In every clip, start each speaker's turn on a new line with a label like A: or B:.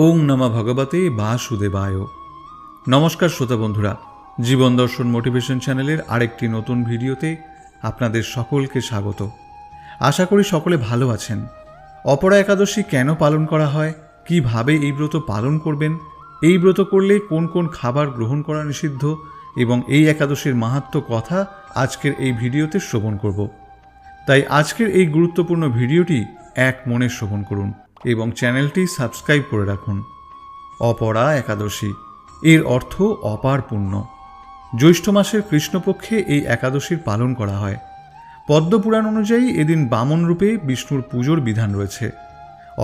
A: ওং নমঃ ভগবতে বাসুদেবায়। নমস্কার শ্রোতা বন্ধুরা, জীবন দর্শন মোটিভেশন চ্যানেলের আরেকটি নতুন ভিডিওতে আপনাদের সকলকে স্বাগত। আশা করি সকলে ভালো আছেন। অপরা একাদশী কেন পালন করা হয়, কিভাবে এই ব্রত পালন করবেন, এই ব্রত করলে কোন কোন খাবার গ্রহণ করা নিষিদ্ধ এবং এই একাদশীর মাহাত্ম্য কথা আজকের এই ভিডিওতে শ্রবণ করব। তাই আজকের এই গুরুত্বপূর্ণ ভিডিওটি এক মনে শ্রবণ করুন এবং চ্যানেলটি সাবস্ক্রাইব করে রাখুন। অপরা একাদশী এর অর্থ অপার পুণ্য। জ্যৈষ্ঠ মাসের কৃষ্ণপক্ষে এই একাদশীর পালন করা হয়। পদ্মপুরাণ অনুযায়ী এদিন বামন রূপে বিষ্ণুর পুজোর বিধান রয়েছে।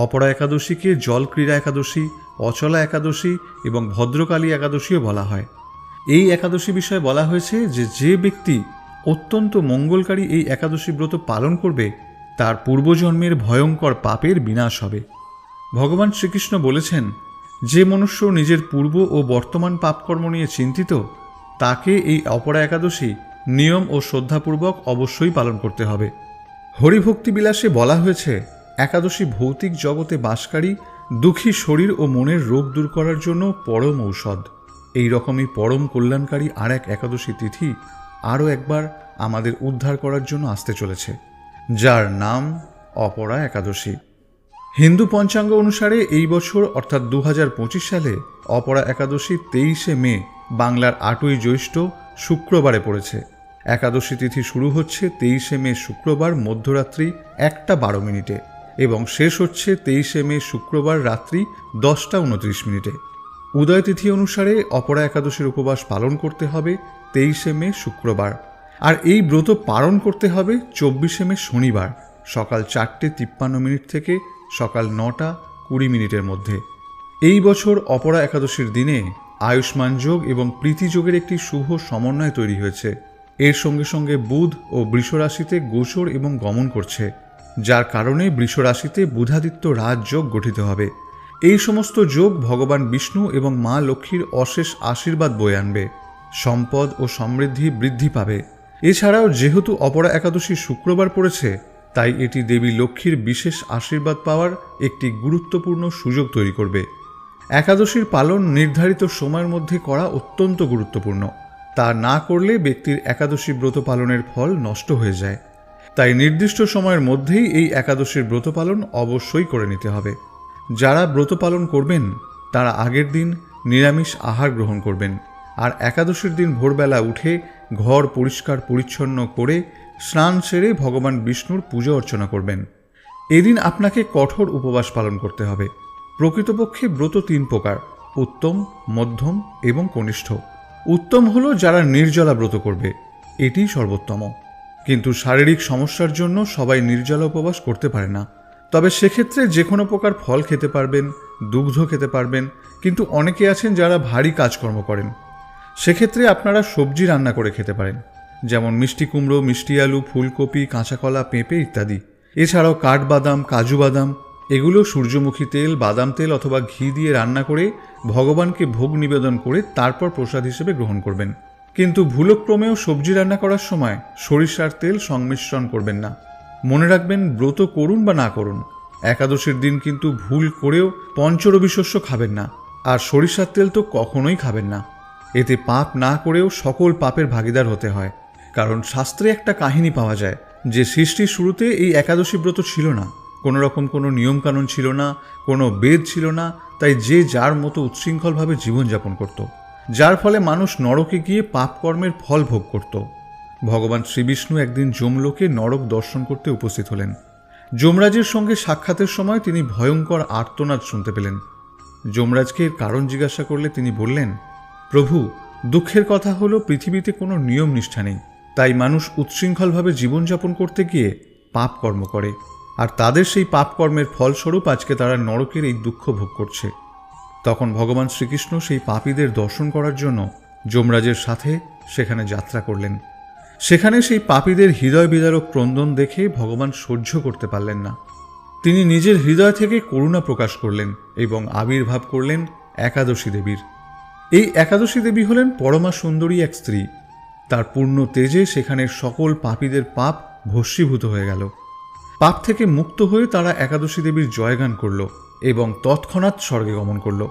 A: অপরা একাদশীকে জলক্রীড়া একাদশী, অচলা একাদশী এবং ভদ্রকালী একাদশীও বলা হয়। এই একাদশী বিষয়ে বলা হয়েছে যে ব্যক্তি অত্যন্ত মঙ্গলকারী এই একাদশী ব্রত পালন করবে তার পূর্বজন্মের ভয়ঙ্কর পাপের বিনাশ হবে। ভগবান শ্রীকৃষ্ণ বলেছেন, যে মনুষ্য নিজের পূর্ব ও বর্তমান পাপকর্ম নিয়ে চিন্তিত তাকে এই অপরা একাদশী নিয়ম ও শ্রদ্ধাপূর্বক অবশ্যই পালন করতে হবে। হরিভক্তি বিলাসে বলা হয়েছে, একাদশী ভৌতিক জগতে বাসকারী দুঃখী শরীর ও মনের রোগ দূর করার জন্য পরম ঔষধ। এই রকমই পরম কল্যাণকারী আর এক একাদশী তিথি আরও একবার আমাদের উদ্ধার করার জন্য আসতে চলেছে, যার নাম অপরা একাদশী। হিন্দু পঞ্চাঙ্গ অনুসারে এই বছর অর্থাৎ 2025 সালে অপরা একাদশী 23শে মে বাংলার 8ই জ্যৈষ্ঠ শুক্রবারে পড়েছে। একাদশী তিথি শুরু হচ্ছে 23শে মে শুক্রবার মধ্যরাত্রি 1:12 এবং শেষ হচ্ছে 23শে মে শুক্রবার রাত্রি 10:29। উদয় তিথি অনুসারে অপরা একাদশীর উপবাস পালন করতে হবে 23শে মে শুক্রবার, আর এই ব্রত পালন করতে হবে 24শে মে শনিবার সকাল 4:53 থেকে সকাল 9:20 মধ্যে। এই বছর অপরা একাদশীর দিনে আয়ুষ্মান যোগ এবং প্রীতি যোগের একটি শুভ সমন্বয় তৈরি হয়েছে। এর সঙ্গে সঙ্গে বুধ ও বৃষ রাশিতে গোচর এবং গমন করছে, যার কারণে বৃষ রাশিতে বুধাদিত্য রাজযোগ গঠিত হবে। এই সমস্ত যোগ ভগবান বিষ্ণু এবং মা লক্ষ্মীর অশেষ আশীর্বাদ বয়ে আনবে। সম্পদ ও সমৃদ্ধি বৃদ্ধি পাবে। এছাড়াও যেহেতু অপরা একাদশী শুক্রবার পড়েছে, তাই এটি দেবী লক্ষ্মীর বিশেষ আশীর্বাদ পাওয়ার একটি গুরুত্বপূর্ণ সুযোগ তৈরি করবে। একাদশীর পালন নির্ধারিত সময়ের মধ্যে করা অত্যন্ত গুরুত্বপূর্ণ। তা না করলে ব্যক্তির একাদশী ব্রত পালনের ফল নষ্ট হয়ে যায়। তাই নির্দিষ্ট সময়ের মধ্যেই এই একাদশীর ব্রত পালন অবশ্যই করে নিতে হবে। যারা ব্রত পালন করবেন তারা আগের দিন নিরামিষ আহার গ্রহণ করবেন, আর একাদশীর দিন ভোরবেলা উঠে ঘর পরিষ্কার পরিচ্ছন্ন করে স্নান সেরে ভগবান বিষ্ণুর পূজা অর্চনা করবেন। এদিন আপনাকে কঠোর উপবাস পালন করতে হবে। প্রকৃতপক্ষে ব্রত 3 প্রকার: উত্তম, মধ্যম এবং কনিষ্ঠ। উত্তম হলো যারা নির্জলা ব্রত করবে, এটিই সর্বোত্তম। কিন্তু শারীরিক সমস্যার জন্য সবাই নির্জলা উপবাস করতে পারে না। তবে সেক্ষেত্রে যে কোনো প্রকার ফল খেতে পারবেন, দুগ্ধ খেতে পারবেন। কিন্তু অনেকে আছেন যারা ভারী কাজকর্ম করেন, সেক্ষেত্রে আপনারা সবজি রান্না করে খেতে পারেন, যেমন মিষ্টি কুমড়ো, মিষ্টি আলু, ফুলকপি, কাঁচা কলা, পেঁপে ইত্যাদি। এছাড়াও কাঠবাদাম, কাজু বাদাম এগুলো সূর্যমুখী তেল, বাদাম তেল অথবা ঘি দিয়ে রান্না করে ভগবানকে ভোগ নিবেদন করে তারপর প্রসাদ হিসেবে গ্রহণ করবেন। কিন্তু ভুলক্রমেও সবজি রান্না করার সময় সরিষার তেল সংমিশ্রণ করবেন না। মনে রাখবেন, ব্রত করুন বা না করুন, একাদশীর দিন কিন্তু ভুল করেও পঞ্চরবি শস্য খাবেন না, আর সরিষার তেল তো কখনোই খাবেন না। এতে পাপ না করেও সকল পাপের ভাগিদার হতে হয়। কারণ শাস্ত্রে একটা কাহিনী পাওয়া যায় যে সৃষ্টির শুরুতে এই একাদশী ব্রত ছিল না, কোনো রকম কোনো নিয়মকানুন ছিল না, কোনো বেদ ছিল না। তাই যে যার মতো উচ্ছৃঙ্খলভাবে জীবনযাপন করত, যার ফলে মানুষ নরকে গিয়ে পাপকর্মের ফল ভোগ করত। ভগবান শ্রীবিষ্ণু একদিন যমলোকে নরক দর্শন করতে উপস্থিত হলেন। যমরাজের সঙ্গে সাক্ষাতের সময় তিনি ভয়ঙ্কর আর্তনাদ শুনতে পেলেন। যমরাজকে এর কারণ জিজ্ঞাসা করলে তিনি বললেন, প্রভু, দুঃখের কথা হলো পৃথিবীতে কোনো নিয়ম নিষ্ঠা নেই, তাই মানুষ উচ্ছৃঙ্খলভাবে জীবনযাপন করতে গিয়ে পাপ কর্ম করে, আর তাদের সেই পাপকর্মের ফলস্বরূপ আজকে তারা নরকের এই দুঃখ ভোগ করছে। তখন ভগবান শ্রীকৃষ্ণ সেই পাপীদের দর্শন করার জন্য যমরাজের সাথে সেখানে যাত্রা করলেন। সেখানে সেই পাপীদের হৃদয় বিদারক ক্রন্দন দেখে ভগবান সহ্য করতে পারলেন না। তিনি নিজের হৃদয় থেকে করুণা প্রকাশ করলেন এবং আবির্ভাব করলেন একাদশী দেবীর। এই একাদশী দেবী হলেন পরমা সুন্দরী এক স্ত্রী। তার পূর্ণ তেজে সেখানের সকল পাপীদের পাপ ভস্মীভূত হয়ে গেল। পাপ থেকে মুক্ত হয়ে তারা একাদশী দেবীর জয়গান করল এবং তৎক্ষণাৎ স্বর্গে গমন করল।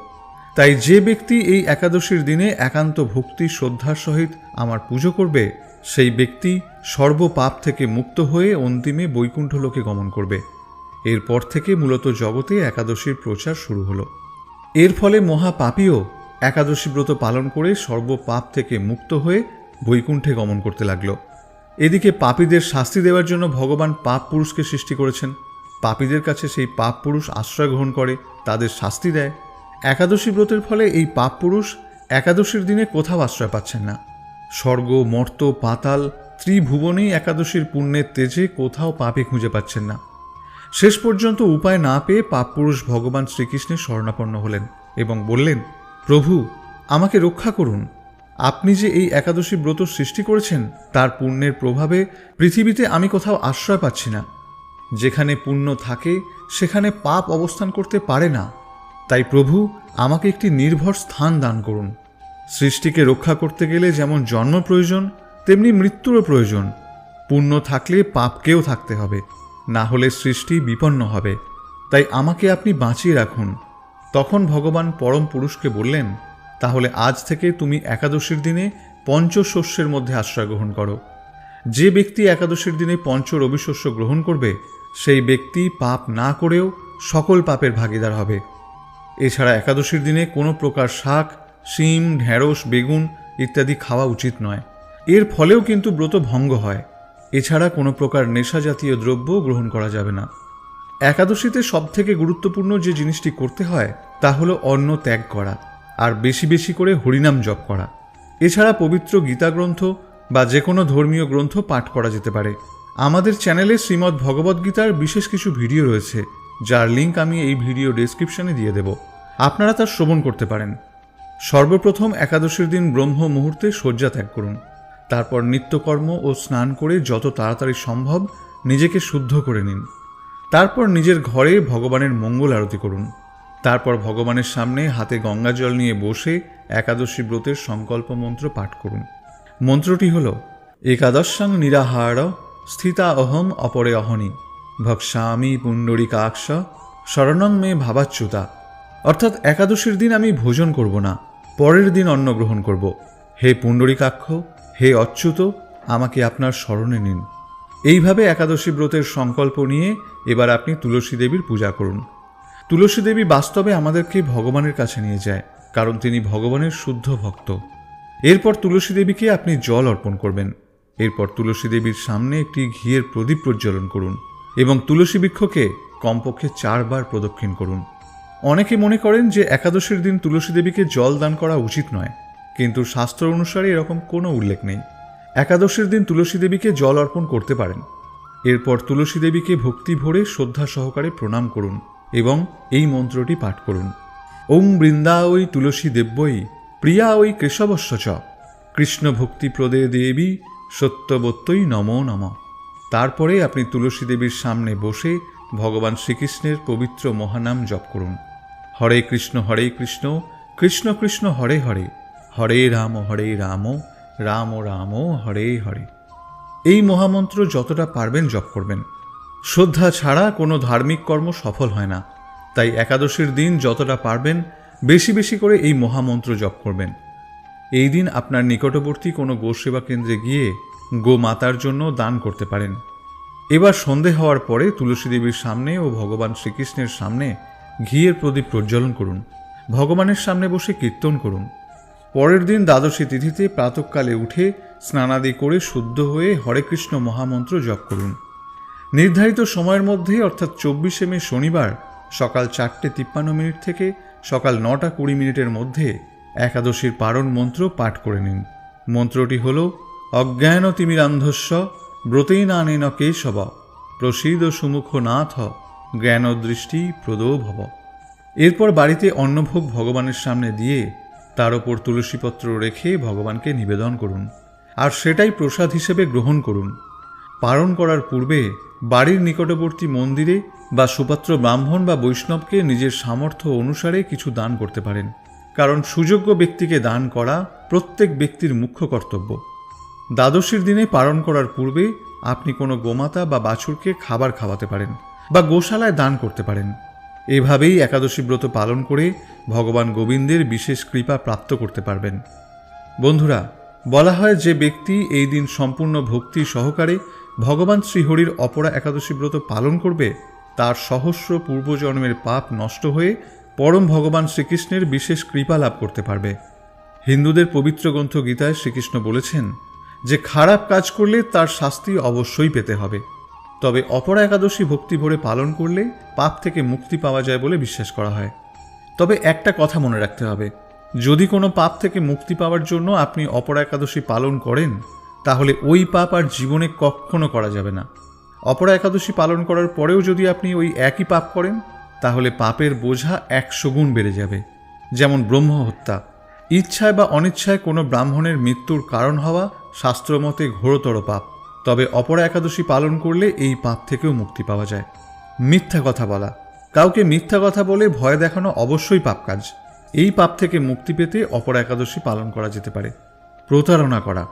A: তাই যে ব্যক্তি এই একাদশীর দিনে একান্ত ভক্তি শ্রদ্ধার সহিত আমার পুজো করবে, সেই ব্যক্তি সর্বপাপ থেকে মুক্ত হয়ে অন্তিমে বৈকুণ্ঠ লোকে গমন করবে। এরপর থেকে মূলত জগতে একাদশীর প্রচার শুরু হলো। এর ফলে মহাপাপীও একাদশী ব্রত পালন করে সর্বপাপ থেকে মুক্ত হয়ে বৈকুণ্ঠে গমন করতে লাগল। এদিকে পাপীদের শাস্তি দেওয়ার জন্য ভগবান পাপ পুরুষকে সৃষ্টি করেছেন। পাপীদের কাছে সেই পাপ পুরুষ আশ্রয় গ্রহণ করে, তাদের শাস্তি দেয়। একাদশী ব্রতের ফলে এই পাপ পুরুষ একাদশীর দিনে কোথাও আশ্রয় পাচ্ছেন না। স্বর্গ, মর্ত, পাতাল ত্রিভুবনেই একাদশীর পুণ্যের তেজে কোথাও পাপে খুঁজে পাচ্ছেন না। শেষ পর্যন্ত উপায় না পেয়ে পাপ পুরুষ ভগবান শ্রীকৃষ্ণের শরণাপন্ন হলেন এবং বললেন, প্রভু, আমাকে রক্ষা করুন। আপনি যে এই একাদশী ব্রত সৃষ্টি করেছেন, তার পুণ্যের প্রভাবে পৃথিবীতে আমি কোথাও আশ্রয় পাচ্ছি না। যেখানে পুণ্য থাকে সেখানে পাপ অবস্থান করতে পারে না। তাই প্রভু, আমাকে একটি নির্ভর স্থান দান করুন। সৃষ্টিকে রক্ষা করতে গেলে যেমন জন্ম প্রয়োজন, তেমনি মৃত্যুরও প্রয়োজন। পুণ্য থাকলে পাপকেও থাকতে হবে, না হলে সৃষ্টি বিপন্ন হবে। তাই আমাকে আপনি বাঁচিয়ে রাখুন। তখন ভগবান পরম পুরুষকে বললেন, তাহলে আজ থেকে তুমি একাদশীর দিনে পঞ্চশস্যের মধ্যে আশ্রয় গ্রহণ করো। যে ব্যক্তি একাদশীর দিনে পঞ্চ রবিশস্য গ্রহণ করবে, সেই ব্যক্তি পাপ না করেও সকল পাপের ভাগীদার হবে। এছাড়া একাদশীর দিনে কোনো প্রকার শাক, শিম, ঢেঁড়স, বেগুন ইত্যাদি খাওয়া উচিত নয়। এর ফলেও কিন্তু ব্রত ভঙ্গ হয়। এছাড়া কোনো প্রকার নেশা জাতীয় দ্রব্য গ্রহণ করা যাবে না। একাদশীতে সবথেকে গুরুত্বপূর্ণ যে জিনিসটি করতে হয় তা হলো অন্ন ত্যাগ করা আর বেশি বেশি করে হরিনাম জপ করা। এছাড়া পবিত্র গীতা গ্রন্থ বা যে কোনো ধর্মীয় গ্রন্থ পাঠ করা যেতে পারে। আমাদের চ্যানেলে শ্রীমদ্ ভগবদ্গীতার বিশেষ কিছু ভিডিও রয়েছে, যার লিঙ্ক আমি এই ভিডিও ডেসক্রিপশনে দিয়ে দেব। আপনারা তা শ্রবণ করতে পারেন। সর্বপ্রথম একাদশীর দিন ব্রহ্ম মুহূর্তে শয্যা ত্যাগ করুন। তারপর নিত্যকর্ম ও স্নান করে যত তাড়াতাড়ি সম্ভব নিজেকে শুদ্ধ করে নিন। তারপর নিজের ঘরে ভগবানের মঙ্গল আরতি করুন। তারপর ভগবানের সামনে হাতে গঙ্গা জল নিয়ে বসে একাদশী ব্রতের সংকল্প মন্ত্র পাঠ করুন। মন্ত্রটি হল, একাদশাং নিরাহার স্থিতা অহম অপরে অহনি ভক্সামি পুণ্ডরিকাক্ষ শরণং মে ভাবাচ্যুতা। অর্থাৎ একাদশীর দিন আমি ভোজন করব না, পরের দিন অন্ন গ্রহণ করব। হে পুণ্ডরিকাক্ষ, হে অচ্যুত, আমাকে আপনার শরণে নিন। এইভাবে একাদশী ব্রতের সংকল্প নিয়ে এবার আপনি তুলসী দেবীর পূজা করুন। তুলসী দেবী বাস্তবে আমাদেরকে ভগবানের কাছে নিয়ে যায়, কারণ তিনি ভগবানের শুদ্ধ ভক্ত। এরপর তুলসী দেবীকে আপনি জল অর্পণ করবেন। এরপর তুলসী দেবীর সামনে একটি ঘিয়ের প্রদীপ প্রজ্বলন করুন এবং তুলসী বৃক্ষকে কমপক্ষে 4 বার প্রদক্ষিণ করুন। অনেকে মনে করেন যে একাদশীর দিন তুলসী দেবীকে জল দান করা উচিত নয়, কিন্তু শাস্ত্র অনুসারে এরকম কোনো উল্লেখ নেই। একাদশীর দিন তুলসী দেবীকে জল অর্পণ করতে পারেন। এরপর তুলসী দেবীকে ভক্তি ভরে শ্রদ্ধা সহকারে প্রণাম করুন এবং এই মন্ত্রটি পাঠ করুন, ওং বৃন্দাওই তুলসী দেব্যই প্রিয়া ওই কেশবস্য চ কৃষ্ণ ভক্তি প্রদে দেবী সত্যবত্যই নমো নম। তারপরে আপনি তুলসী দেবীর সামনে বসে ভগবান শ্রীকৃষ্ণের পবিত্র মহানাম জপ করুন, হরে কৃষ্ণ কৃষ্ণ কৃষ্ণ হরে হরে, হরে রাম রাম রাম হরে হরে। এই মহামন্ত্র যতটা পারবেন জপ করবেন। শ্রদ্ধা ছাড়া কোনো ধার্মিক কর্ম সফল হয় না। তাই একাদশীর দিন যতটা পারবেন বেশি বেশি করে এই মহামন্ত্র জপ করবেন। এই দিন আপনার নিকটবর্তী কোনো গোসেবা কেন্দ্রে গিয়ে গোমাতার জন্য দান করতে পারেন। এবার সন্ধে হওয়ার পরে তুলসী দেবীর সামনে ও ভগবান শ্রীকৃষ্ণের সামনে ঘিয়ের প্রদীপ প্রজ্বলন করুন। ভগবানের সামনে বসে কীর্তন করুন। পরের দিন দ্বাদশী তিথিতে প্রাতঃকালে উঠে স্নানাদি করে শুদ্ধ হয়ে হরে কৃষ্ণ মহামন্ত্র জপ করুন। নির্ধারিত সময়ের মধ্যে অর্থাৎ 24শে মে শনিবার সকাল 4:53 থেকে সকাল 9:20 মধ্যে একাদশীর পারণ মন্ত্র পাঠ করে নিন। মন্ত্রটি হল, অজ্ঞান তিমিরান্ধস্য ব্রতেনানেন কেশব প্রসীদ সুমুখ নাথ জ্ঞানদৃষ্টি প্রদো ভব। এরপর বাড়িতে অন্নভোগ ভগবানের সামনে দিয়ে তার ওপর তুলসীপত্র রেখে ভগবানকে নিবেদন করুন, আর সেটাই প্রসাদ হিসেবে গ্রহণ করুন। পারণ করার পূর্বে বাড়ির নিকটবর্তী মন্দিরে বা সুপাত্র ব্রাহ্মণ বা বৈষ্ণবকে নিজের সামর্থ্য অনুসারে কিছু দান করতে পারেন, কারণ সুযোগ্য ব্যক্তিকে দান করা প্রত্যেক ব্যক্তির মুখ্য কর্তব্য। দ্বাদশীর দিনে পারণ করার পূর্বে আপনি কোনো গোমাতা বা বাছুরকে খাবার খাওয়াতে পারেন বা গোশালায় দান করতে পারেন। এভাবেই একাদশী ব্রত পালন করে ভগবান গোবিন্দের বিশেষ কৃপা প্রাপ্ত করতে পারবেন। বন্ধুরা, বলা হয় যে ব্যক্তি এই দিন সম্পূর্ণ ভক্তি সহকারে ভগবান শ্রীহরির অপরা একাদশী ব্রত পালন করবে, তার সহস্র পূর্বজন্মের পাপ নষ্ট হয়ে পরম ভগবান শ্রীকৃষ্ণের বিশেষ কৃপা লাভ করতে পারবে। হিন্দুদের পবিত্র গ্রন্থ গীতায় শ্রীকৃষ্ণ বলেছেন যে খারাপ কাজ করলে তার শাস্তি অবশ্যই পেতে হবে, তবে অপরা একাদশী ভক্তি ভরে পালন করলে পাপ থেকে মুক্তি পাওয়া যায় বলে বিশ্বাস করা হয়। তবে একটা কথা মনে রাখতে হবে, যদি কোনো পাপ থেকে মুক্তি পাওয়ার জন্য আপনি অপরা একাদশী পালন করেন, তাহলে ওই পাপ আর জীবনে কখনো করা যাবে না। অপরা একাদশী পালন করার পরেও যদি আপনি ওই একই পাপ করেন, তাহলে পাপের বোঝা 100 গুণ বেড়ে যাবে। যেমন ব্রহ্ম হত্যা, ইচ্ছায় বা অনিচ্ছায় কোনো ব্রাহ্মণের মৃত্যুর কারণ হওয়া শাস্ত্রমতে ঘোরতর পাপ, তবে অপরা একাদশী পালন করলে এই পাপ থেকেও মুক্তি পাওয়া যায়। মিথ্যা কথা বলা, কাউকে মিথ্যা কথা বলে ভয় দেখানো অবশ্যই পাপ কাজ, এই পাপ থেকে মুক্তি পেতে অপরা একাদশী পালন করা যেতে পারে। প্রতারণা করা,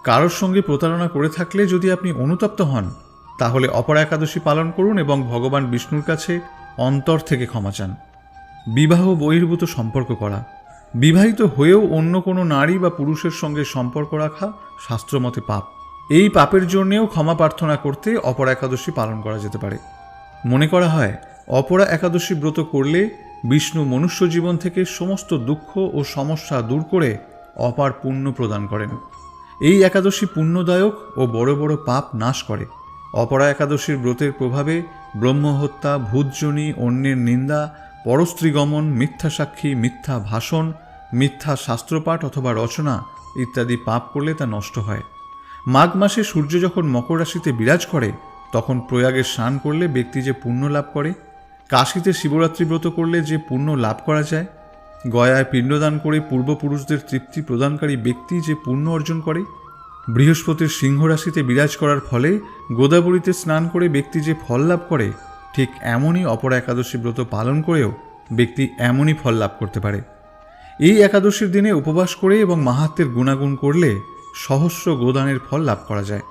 A: কারোর সঙ্গে প্রতারণা করে থাকলে যদি আপনি অনুতপ্ত হন, তাহলে অপরা একাদশী পালন করুন এবং ভগবান বিষ্ণুর কাছে অন্তর থেকে ক্ষমা চান। বিবাহ বহির্ভূত সম্পর্ক করা, বিবাহিত হয়েও অন্য কোনো নারী বা পুরুষের সঙ্গে সম্পর্ক রাখা শাস্ত্রমতে পাপ, এই পাপের জন্যেও ক্ষমা প্রার্থনা করতে অপরা একাদশী পালন করা যেতে পারে। মনে করা হয় অপরা একাদশী ব্রত করলে বিষ্ণু মনুষ্য জীবন থেকে সমস্ত দুঃখ ও সমস্যা দূর করে অপার পুণ্য প্রদান করেন। এই একাদশী পুণ্যদায়ক ও বড় বড় পাপ নাশ করে। অপরা একাদশীর ব্রতের প্রভাবে ব্রহ্মহত্যা, ভূতজনি, অন্যের নিন্দা, পরস্ত্রীগমন, মিথ্যা সাক্ষী, মিথ্যা ভাষণ, মিথ্যা শাস্ত্রপাঠ অথবা রচনা ইত্যাদি পাপ করলে তা নষ্ট হয়। মাঘ মাসে সূর্য যখন মকর রাশিতে বিরাজ করে, তখন প্রয়াগে স্নান করলে ব্যক্তি যে পুণ্য লাভ করে, কাশীতে শিবরাত্রি ব্রত করলে যে পুণ্য লাভ করা যায়, গয়ায় পিণ্ডদান করে পূর্বপুরুষদের তৃপ্তি প্রদানকারী ব্যক্তি যে পুণ্য অর্জন করে, বৃহস্পতির সিংহ রাশিতে বিরাজ করার ফলে গোদাবরীতে স্নান করে ব্যক্তি যে ফল লাভ করে, ঠিক এমনই অপরা একাদশী ব্রত পালন করেও ব্যক্তি এমনই ফল লাভ করতে পারে। এই একাদশীর দিনে উপবাস করে এবং মাহাত্ম্যের গুণাগুণ করলে সহস্র গোদানের ফল লাভ করা যায়।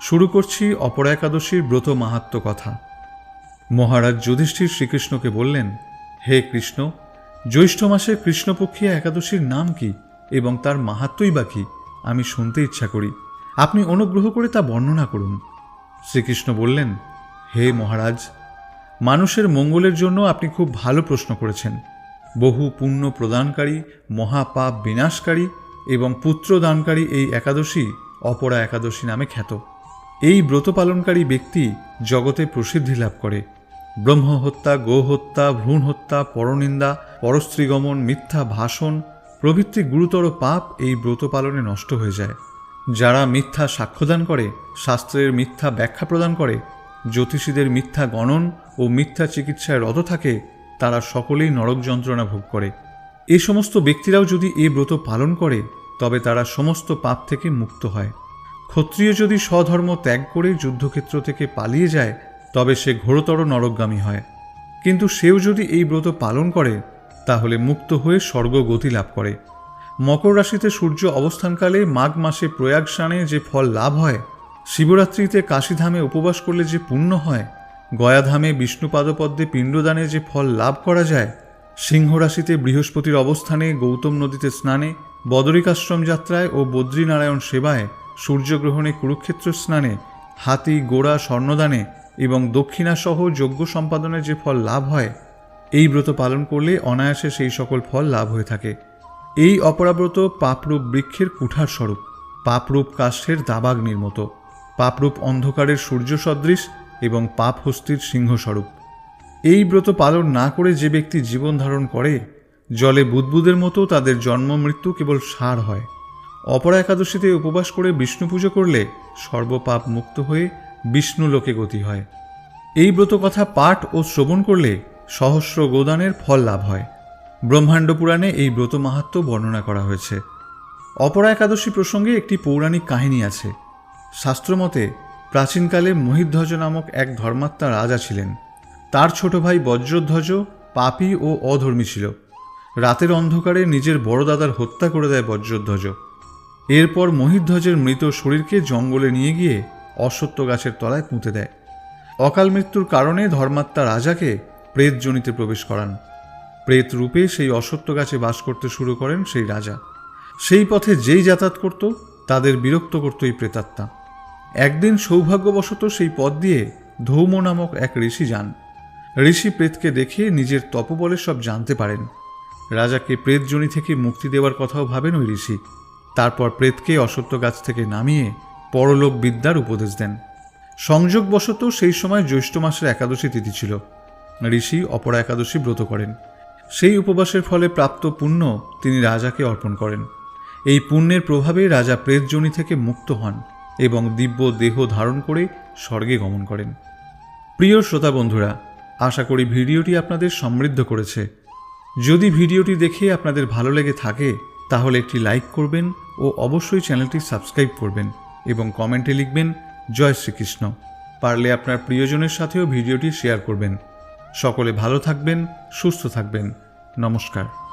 A: শুরু করছি অপরা একাদশীর ব্রত মাহাত্ম্য কথা। মহারাজ যুধিষ্ঠির শ্রীকৃষ্ণকে বললেন, হে কৃষ্ণ, জ্যৈষ্ঠ মাসের কৃষ্ণপক্ষিয়া একাদশীর নাম কি এবং তার মাহাত্ম্যই বা কি? আমি শুনতে ইচ্ছা করি, আপনি অনুগ্রহ করে তা বর্ণনা করুন। শ্রীকৃষ্ণ বললেন, হে মহারাজ, মানুষের মঙ্গলের জন্য আপনি খুব ভালো প্রশ্ন করেছেন। বহু পুণ্য প্রদানকারী, মহাপাপ বিনাশকারী এবং পুত্রদানকারী এই একাদশী অপরা একাদশী নামে খ্যাত। এই ব্রত পালনকারী ব্যক্তি জগতে প্রসিদ্ধি লাভ করে। ব্রহ্মহত্যা, গোহত্যা, ভ্রূণ হত্যা, পরনিন্দা, পরস্ত্রীগমন, মিথ্যা ভাষণ প্রভৃতি গুরুতর পাপ এই ব্রত পালনে নষ্ট হয়ে যায়। যারা মিথ্যা সাক্ষ্যদান করে, শাস্ত্রের মিথ্যা ব্যাখ্যা প্রদান করে, জ্যোতিষীদের মিথ্যা গণন ও মিথ্যা চিকিৎসায় রত থাকে, তারা সকলেই নরক যন্ত্রণা ভোগ করে। এই সমস্ত ব্যক্তিরাও যদি এই ব্রত পালন করে, তবে তারা সমস্ত পাপ থেকে মুক্ত হয়। ক্ষত্রিয় যদি স্বধর্ম ত্যাগ করে যুদ্ধক্ষেত্র থেকে পালিয়ে যায়, তবে সে ঘোরতর নরকগামী হয়। কিন্তু সেও যদি এই ব্রত পালন করে, তাহলে মুক্ত হয়ে স্বর্গগতি লাভ করে। মকর রাশিতে সূর্য অবস্থানকালে মাঘ মাসে প্রয়াগ স্নানে যে ফল লাভ হয়, শিবরাত্রিতে কাশীধামে উপবাস করলে যে পুণ্য হয়, গয়াধামে বিষ্ণুপাদপদ্মে পিণ্ডদানে যে ফল লাভ করা যায়, সিংহ রাশিতে বৃহস্পতির অবস্থানে, গৌতম নদীতে স্নানে, বদরিকাশ্রম যাত্রায় ও বদ্রীনারায়ণ সেবায়, সূর্যগ্রহণে, কুরুক্ষেত্র স্নানে, হাতি গোড়া স্বর্ণদানে এবং দক্ষিণাসহ যজ্ঞ সম্পাদনে যে ফল লাভ হয়, এই ব্রত পালন করলে অনায়াসে সেই সকল ফল লাভ হয়ে থাকে। এই অপরাব্রত পাপরূপ বৃক্ষের কুঠার স্বরূপ, পাপরূপ কাষ্ঠের দাবাগ্নির মতো, পাপরূপ অন্ধকারের সূর্য সদৃশ এবং পাপ হস্তির সিংহস্বরূপ। এই ব্রত পালন না করে যে ব্যক্তি জীবন ধারণ করে, জলে বুদ্বুদের মতো তাদের জন্ম মৃত্যু কেবল সার হয়। অপরা একাদশীতে উপবাস করে বিষ্ণু পুজো করলে সর্বপাপ মুক্ত হয়ে বিষ্ণু লোকে গতি হয়। এই ব্রত কথা পাঠ ও শ্রবণ করলে সহস্র গোদানের ফল লাভ হয়। ব্রহ্মাণ্ড পুরাণে এই ব্রত মাহাত্ম্য বর্ণনা করা হয়েছে। অপরা একাদশী প্রসঙ্গে একটি পৌরাণিক কাহিনী আছে। শাস্ত্রমতে প্রাচীনকালে মহিধ্বজ নামক এক ধর্মাত্মা রাজা ছিলেন। তার ছোট ভাই বজ্রধ্বজ পাপী ও অধর্মী ছিল। রাতের অন্ধকারে নিজের বড় দাদার হত্যা করে দেয় বজ্রধ্বজ। এরপর মহিধ্বজের মৃত শরীরকে জঙ্গলে নিয়ে গিয়ে অশ্বত্থ গাছের তলায় পুঁতে দেয়। অকাল মৃত্যুর কারণে ধর্মাত্মা রাজাকে প্রেত যোনিতে প্রবেশ করান। প্রেত রূপে সেই অশ্বত্থ গাছে বাস করতে শুরু করেন সেই রাজা। সেই পথে যেই যাতায়াত করত তাদের বিরক্ত করত এই প্রেতাত্মা। একদিন সৌভাগ্যবশত সেই পথ দিয়ে ধৌম নামক এক ঋষি যান। ঋষি প্রেতকে দেখে নিজের তপবলে সব জানতে পারেন। রাজাকে প্রেত যোনি থেকে মুক্তি দেওয়ার কথাও ভাবেন ওই ঋষি। তারপর প্রেতকে অশ্বত্থ গাছ থেকে নামিয়ে পরলোক বিদ্যার উপদেশ দেন। সংযোগবশত সেই সময় জ্যৈষ্ঠ মাসের একাদশী তিথি ছিল। ঋষি অপরা একাদশী ব্রত করেন। সেই উপবাসের ফলে প্রাপ্ত পুণ্য তিনি রাজাকে অর্পণ করেন। এই পুণ্যের প্রভাবে রাজা প্রেত যোনি থেকে মুক্ত হন এবং দিব্য দেহ ধারণ করে স্বর্গে গমন করেন। প্রিয় শ্রোতা বন্ধুরা, আশা করি ভিডিওটি আপনাদের সমৃদ্ধ করেছে। যদি ভিডিওটি দেখে আপনাদের ভালো লেগে থাকে তাহলে একটি লাইক করবেন ও অবশ্যই চ্যানেলটি সাবস্ক্রাইব করবেন এবং কমেন্টে লিখবেন জয় শ্রীকৃষ্ণ। পারলে আপনার প্রিয়জনের সাথেও ভিডিওটি শেয়ার করবেন। সকলে ভালো থাকবেন, সুস্থ থাকবেন। নমস্কার।